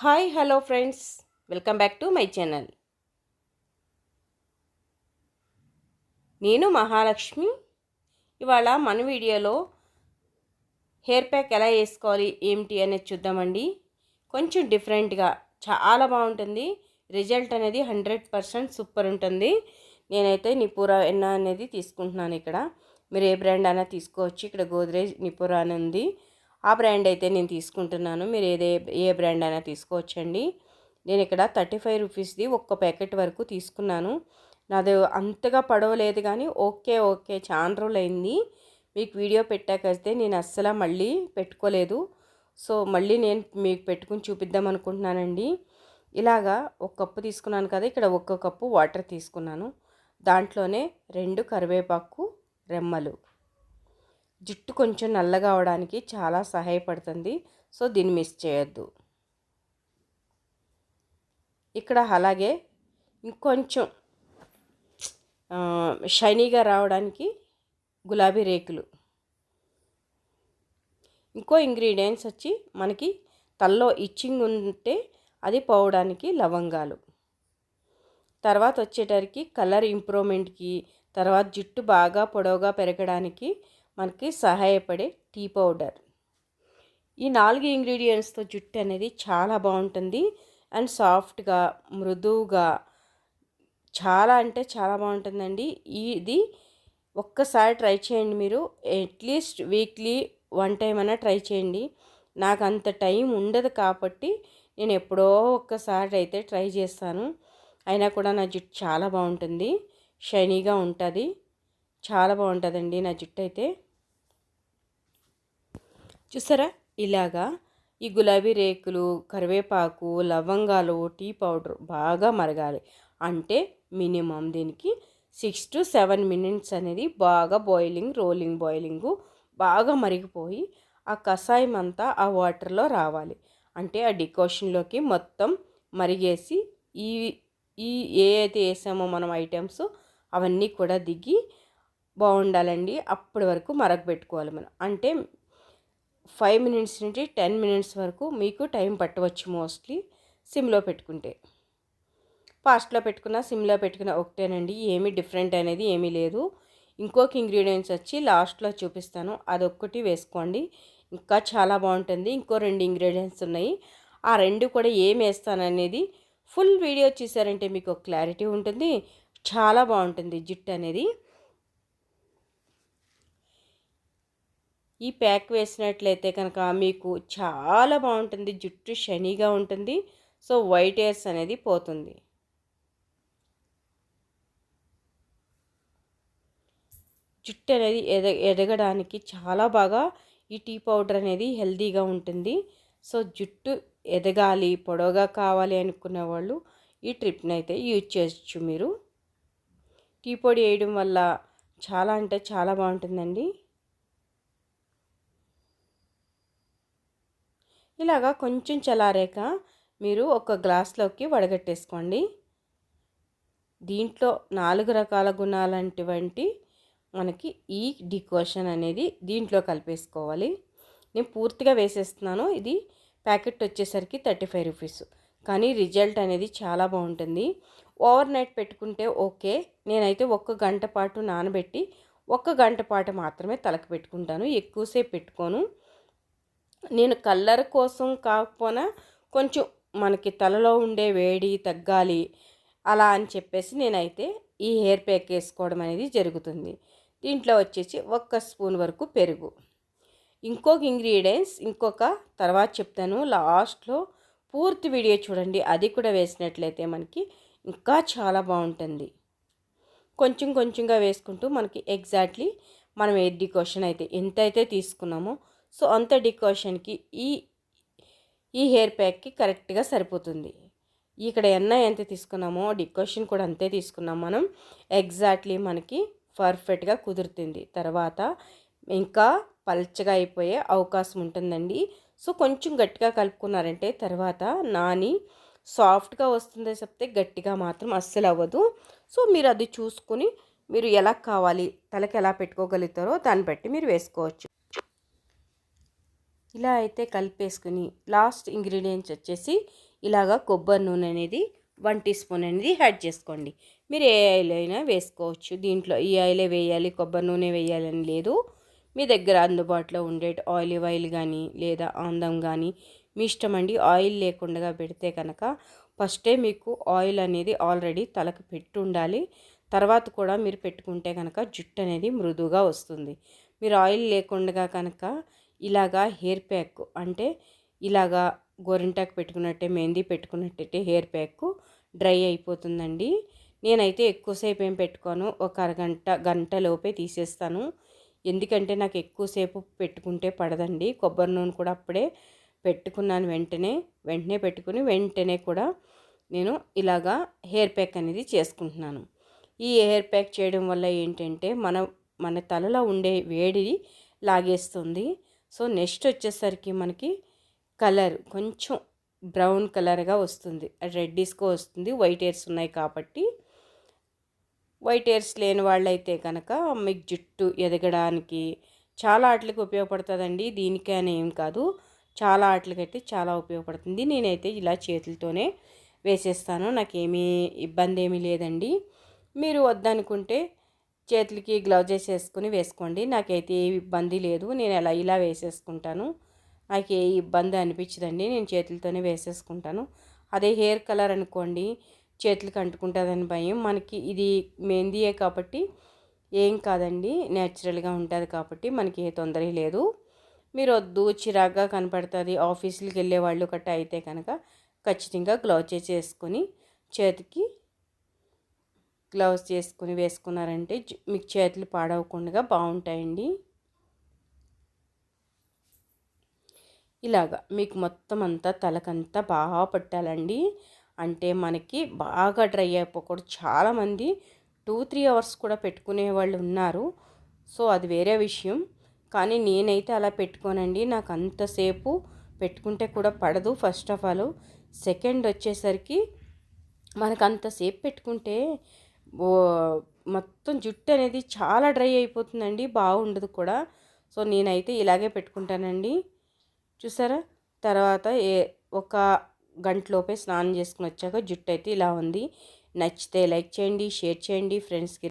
Hi hello friends, welcome back to my channel. నేను మహాలక్ష్మి. ఇవాళ మన వీడియోలో హెయిర్ ప్యాక్ ఎలా వేసుకోవాలి ఏమిటి అనేది చూద్దామండి. కొంచెం డిఫరెంట్గా చాలా బాగుంటుంది. రిజల్ట్ అనేది 100% సూపర్ ఉంటుంది. నేనైతే నిపురా ఎన్నా అనేది తీసుకుంటున్నాను. ఇక్కడ మీరు ఏ బ్రాండ్ అయినా తీసుకోవచ్చు. ఇక్కడ గోద్రేజ్ నిపురా అని ఉంది. ఆ బ్రాండ్ అయితే నేను తీసుకుంటున్నాను. మీరు ఏ బ్రాండ్ అయినా తీసుకోవచ్చండి. నేను ఇక్కడ 35 రూపీస్ది ఒక్క ప్యాకెట్ వరకు తీసుకున్నాను. నాది అంతగా పడవలేదు కానీ ఓకే చాలా రోజులు అయింది. మీకు వీడియో పెట్టాకైతే నేను అస్సలు మళ్ళీ పెట్టుకోలేదు. సో మళ్ళీ నేను మీకు పెట్టుకుని చూపిద్దాం అనుకుంటున్నానండి. ఇలాగా ఒక కప్పు తీసుకున్నాను కదా, ఇక్కడ ఒక్క కప్పు వాటర్ తీసుకున్నాను. దాంట్లోనే 2 కరివేపాకు రెమ్మలు. జుట్టు కొంచెం నల్లగా అవడానికి చాలా సహాయపడుతుంది. సో దీన్ని మిస్ చేయొద్దు. ఇక్కడ అలాగే ఇంకొంచెం షైనీగా రావడానికి గులాబీ రేకులు. ఇంకో ఇంగ్రీడియంట్స్ వచ్చి మనకి తలలో ఇచ్చింగ్ ఉంటే అది పోవడానికి లవంగాలు. తర్వాత వచ్చేటరికి కలర్ ఇంప్రూవ్మెంట్కి, తర్వాత జుట్టు బాగా పొడవుగా పెరగడానికి మనకి సహాయపడే టీ పౌడర్. ఈ 4 ఇంగ్రీడియంట్స్తో జుట్టు అనేది చాలా బాగుంటుంది. అండ్ సాఫ్ట్గా, మృదువుగా, చాలా అంటే చాలా బాగుంటుందండి. ఇది ఒక్కసారి ట్రై చేయండి. మీరు అట్లీస్ట్ వీక్లీ 1 టైం అయినా ట్రై చేయండి. నాకు అంత టైం ఉండదు కాబట్టి నేను ఎప్పుడో ఒక్కసారి అయితే ట్రై చేస్తాను. అయినా కూడా నా జుట్టు చాలా బాగుంటుంది, షైనీగా ఉంటుంది. చాలా బాగుంటుందండి నా జుట్టు అయితే. చూసారా, ఇలాగా ఈ గులాబీ రేకులు, కరివేపాకు, లవంగాలు, టీ పౌడర్ బాగా మరగాలి. అంటే మినిమం దీనికి 6 to 7 minutes అనేది బాగా రోలింగ్ బాయిలింగు బాగా మరిగిపోయి ఆ కషాయం అంతా ఆ వాటర్లో రావాలి. అంటే ఆ డికాషన్లోకి మొత్తం మరిగేసి ఈ ఈ ఏ అయితే వేసామో మనం ఐటమ్స్ అవన్నీ కూడా దిగి బాగుండాలండి. అప్పటి వరకు మరగబెట్టుకోవాలి మనం. అంటే 5 minutes నుండి 10 minutes వరకు మీకు టైం పట్టవచ్చు. మోస్ట్లీ సిమ్లో పెట్టుకుంటే. ఫాస్ట్లో పెట్టుకున్నా సిమ్లో పెట్టుకున్నా ఒకటేనండి. ఏమీ డిఫరెంట్ అనేది ఏమీ లేదు. ఇంకొక ఇంగ్రీడియంట్స్ వచ్చి లాస్ట్లో చూపిస్తాను, అదొక్కటి వేసుకోండి. ఇంకా చాలా బాగుంటుంది. ఇంకో 2 ఇంగ్రీడియంట్స్ ఉన్నాయి. ఆ 2 కూడా ఏం వేస్తాననేది ఫుల్ వీడియో చూసారంటే మీకు క్లారిటీ ఉంటుంది. చాలా బాగుంటుంది జుట్టు అనేది. ఈ ప్యాక్ వేసినట్లయితే కనుక మీకు చాలా బాగుంటుంది. జుట్టు షైనీగా ఉంటుంది. సో వైట్ హెయిర్స్ అనేది పోతుంది. జుట్టు అనేది ఎదగడానికి చాలా బాగా ఈ టీ పౌడర్ అనేది హెల్తీగా ఉంటుంది. సో జుట్టు ఎదగాలి, పొడవుగా కావాలి అనుకునే వాళ్ళు ఈ ట్రిప్ని అయితే యూజ్ చేయొచ్చు. మీరు టీ పొడి వేయడం వల్ల చాలా అంటే చాలా బాగుంటుందండి. ఇలాగా కొంచెం చల్లారాక మీరు ఒక గ్లాస్లోకి వడగట్టేసుకోండి. దీంట్లో 4 రకాల గుణాలంటువంటి మనకి ఈ డికాషన్ అనేది దీంట్లో కలిపేసుకోవాలి. నేను పూర్తిగా వేసేస్తున్నాను. ఇది ప్యాకెట్ వచ్చేసరికి 35 రూపీస్. కానీ రిజల్ట్ అనేది చాలా బాగుంటుంది. ఓవర్ నైట్ పెట్టుకుంటే ఓకే. నేనైతే 1 గంట పాటు నానబెట్టి 1 గంట పాటు మాత్రమే తలకు పెట్టుకుంటాను. ఎక్కువసేపు పెట్టుకోను. నేను కలర్ కోసం కాకపోయినా కొంచెం మనకి తలలో ఉండే వేడి తగ్గాలి అలా అని చెప్పేసి నేనైతే ఈ హెయిర్ ప్యాక్ వేసుకోవడం అనేది జరుగుతుంది. దీంట్లో వచ్చేసి 1 స్పూన్ వరకు పెరుగు. ఇంకొక ఇంగ్రీడియంట్స్ తర్వాత చెప్తాను. లాస్ట్లో పూర్తి వీడియో చూడండి. అది కూడా వేసినట్లయితే మనకి ఇంకా చాలా బాగుంటుంది. కొంచెం కొంచెంగా వేసుకుంటూ మనకి ఎగ్జాక్ట్లీ మనం ఏ డికాషన్ అయితే ఎంతైతే తీసుకున్నామో సో అంత డికాషన్కి ఈ హెయిర్ ప్యాక్కి కరెక్ట్గా సరిపోతుంది. ఇక్కడ ఎంత తీసుకున్నామో డికాషన్ కూడా అంతే తీసుకున్నాం మనం. ఎగ్జాక్ట్లీ మనకి పర్ఫెక్ట్గా కుదురుతుంది. తర్వాత ఇంకా పల్చగా అయిపోయే అవకాశం ఉంటుందండి. సో కొంచెం గట్టిగా కలుపుకున్నారంటే తర్వాత నాని సాఫ్ట్గా వస్తుందో చెప్తే గట్టిగా మాత్రం అస్సలు అవ్వదు. సో మీరు అది చూసుకుని మీరు ఎలా కావాలి, తలకి ఎలా పెట్టుకోగలుగుతారో దాన్ని బట్టి మీరు వేసుకోవచ్చు. ఇలా అయితే కలిపేసుకుని లాస్ట్ ఇంగ్రీడియంట్స్ వచ్చేసి ఇలాగా కొబ్బరి నూనె అనేది 1 టీ స్పూన్ అనేది యాడ్ చేసుకోండి. మీరు ఏ ఆయిల్ అయినా వేసుకోవచ్చు. దీంట్లో ఈ ఆయిలే వేయాలి, కొబ్బరి నూనె వేయాలని లేదు. మీ దగ్గర అందుబాటులో ఉండే ఆలివ్ ఆయిల్ కానీ లేదా ఆముదం కానీ మీ ఇష్టం అండి. ఆయిల్ లేకుండా పెడితే కనుక ఫస్టే మీకు ఆయిల్ అనేది ఆల్రెడీ తలకు పెట్టి ఉండాలి. తర్వాత కూడా మీరు పెట్టుకుంటే కనుక జుట్టు అనేది మృదువుగా వస్తుంది. మీరు ఆయిల్ లేకుండా కనుక ఇలాగా హెయిర్ ప్యాక్ అంటే ఇలాగా గోరింటాకు పెట్టుకున్నట్టే మెహందీ పెట్టుకున్నట్టయితే హెయిర్ ప్యాక్ డ్రై అయిపోతుందండి. నేనైతే ఎక్కువసేపు ఏం పెట్టుకోను, ఒక అరగంట గంట లోపే తీసేస్తాను. ఎందుకంటే నాకు ఎక్కువసేపు పెట్టుకుంటే పడదండి. కొబ్బరి నూనె కూడా అప్పుడే పెట్టుకున్నాను, వెంటనే పెట్టుకుని వెంటనే కూడా నేను ఇలాగా హెయిర్ ప్యాక్ అనేది చేసుకుంటున్నాను. ఈ హెయిర్ ప్యాక్ చేయడం వల్ల ఏంటంటే మన తలలో ఉండే వేడి లాగేస్తుంది. సో నెక్స్ట్ వచ్చేసరికి మనకి కలర్ కొంచెం బ్రౌన్ కలర్గా వస్తుంది, రెడ్డిష్గా వస్తుంది. వైట్ హెయిర్స్ ఉన్నాయి కాబట్టి, వైట్ హెయిర్స్ లేని వాళ్ళైతే కనుక మీకు జుట్టు ఎదగడానికి చాలా వాటికి ఉపయోగపడుతుందండి. దీనికే అని ఏం కాదు, చాలా వాటికైతే చాలా ఉపయోగపడుతుంది. నేనైతే ఇలా చేతులతోనే వేసేస్తాను, నాకేమీ ఇబ్బంది ఏమీ లేదండి. మీరు వద్దనుకుంటే చేతులకి గ్లౌజెస్ వేసుకుని వేసుకోండి. నాకైతే ఏ ఇబ్బంది లేదు, నేను ఇలా వేసేసుకుంటాను. నాకు ఏ ఇబ్బంది అనిపించదండి, నేను చేతులతోనే వేసేసుకుంటాను. అదే హెయిర్ కలర్ అనుకోండి, చేతులకి అంటుకుంటుందని భయం. మనకి ఇది మెహందీయే కాబట్టి ఏం కాదండి, న్యాచురల్గా ఉంటుంది కాబట్టి మనకి ఏ తొందర లేదు. మీరు వద్దు చిరాగ్గా కనపడుతుంది ఆఫీసులకి వెళ్ళే వాళ్ళు కట్ట అయితే కనుక ఖచ్చితంగా గ్లౌజెస్ వేసుకొని చేతికి గ్లౌజ్ చేసుకుని వేసుకున్నారంటే మీకు చేతులు పాడవకుండా బాగుంటాయండి. ఇలాగా మీకు మొత్తం అంతా తలకంతా బాగా పట్టాలండి. అంటే మనకి బాగా డ్రై అయిపోకూడదు. చాలామంది 2-3 అవర్స్ కూడా పెట్టుకునే వాళ్ళు ఉన్నారు. సో అది వేరే విషయం. కానీ నేనైతే అలా పెట్టుకోనండి, నాకు అంతసేపు పెట్టుకుంటే కూడా పడదు. ఫస్ట్ ఆఫ్ ఆల్ సెకండ్ వచ్చేసరికి మనకు అంతసేపు పెట్టుకుంటే మొత్తం జుట్టు అనేది చాలా డ్రై అయిపోతుందండి, బాగుండదు కూడా. సో నేనైతే ఇలాగే పెట్టుకుంటానండి. చూసారా, తర్వాత ఒక గంటలోపే స్నానం చేసుకుని వచ్చాక జుట్టు అయితే ఇలా ఉంది. నచ్చితే లైక్ చేయండి, షేర్ చేయండి ఫ్రెండ్స్కి.